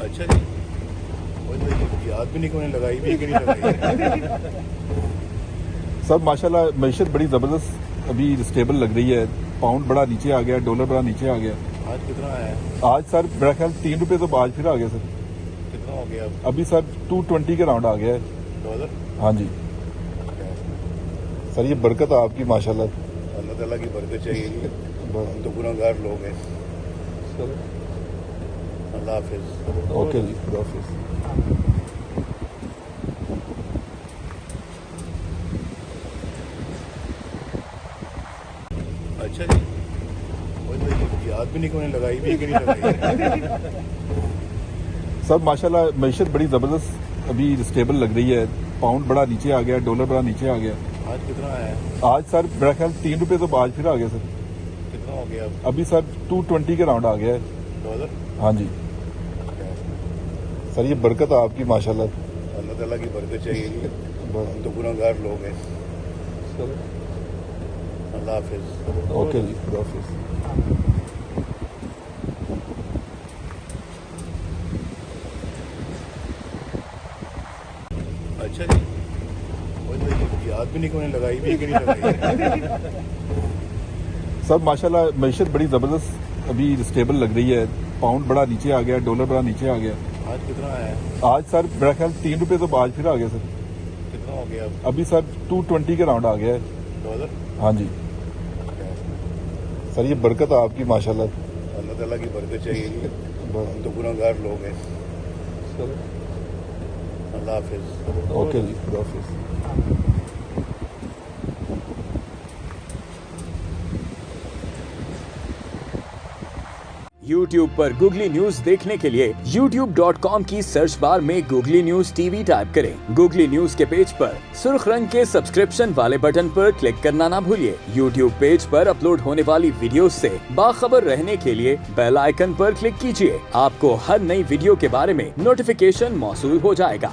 اچھا جی، مجھے یاد بھی نہیں کہ انہیں لگائی بھی کہ نہیں لگائی. سب ماشاءاللہ معیشت بڑی زبردست ابھی اسٹیبل لگ رہی ہے. پاؤنڈ بڑا نیچے آ گیا, ڈالر بڑا نیچے آ گیا. آج کتنا آیا ہے؟ آج سر میرا خیال 3 روپے تو آج پھر آ گیا سر. کتنا ہو گیا ابھی سر 220 کے راؤنڈ آ گیا ہے. ڈالر؟ ہاں جی سر, یہ برکت آپ کی ماشاءاللہ. اللہ تعالیٰ کی برکت چاہیے جی. ہم تو گناہ گار لوگ ہیں. اللہ حافظ. اوکے جی, خدا حافظ. اچھا جی, مجھے یاد بھی نہیں کہ انہیں لگائی بھی کہ نہیں لگائی. سب ماشاءاللہ معیشت بڑی زبردست ابھی اسٹیبل لگ رہی ہے. پاؤنڈ بڑا نیچے آ گیا, ڈالر بڑا نیچے آ گیا. آج کتنا آیا ہے؟ آج سر میرا خیال 3 روپے تو آج پھر آ گیا سر. کتنا ہو گیا ابھی سر 220 کے راؤنڈ آ گیا ہے. ڈالر؟ ہاں جی سر, یہ برکت آپ کی ماشاءاللہ. اللہ تعالیٰ کی برکت چاہیے جی. ہم تو گناہ گار لوگ ہیں. اللہ حافظ. اوکے جی, خدا حافظ. اچھا جی, مجھے یاد بھی نہیں کہ انہیں لگائی بھی کہ نہیں لگائی. سب ماشاءاللہ معیشت بڑی زبردست ابھی اسٹیبل لگ رہی ہے. پاؤنڈ بڑا نیچے آ گیا, ڈالر بڑا نیچے آ گیا. آج کتنا آیا ہے؟ آج سر میرا خیال 3 روپے تو آج پھر آ گیا سر. کتنا ہو گیا ابھی سر 220 کے راؤنڈ آ گیا ہے. ڈالر؟ ہاں جی سر, یہ برکت آپ کی ماشاءاللہ. اللہ تعالیٰ کی برکت چاہیے جی. ہم تو گناہ گار لوگ ہیں. اللہ حافظ. اوکے جی, خدا حافظ. YouTube پر گوگلی نیوز دیکھنے کے لیے youtube.com کی سرچ بار میں googly news T V type کریں. گوگلی نیوز کے پیج پر سرخ رنگ کے سبسکرپشن والے بٹن پر کلک کرنا نہ بھولیے. YouTube پیج پر اپلوڈ ہونے والی ویڈیوز سے باخبر رہنے کے لیے بیل آئیکن پر کلک کیجیے. آپ کو ہر نئی ویڈیو کے بارے میں نوٹیفیکیشن موصول ہو جائے گا.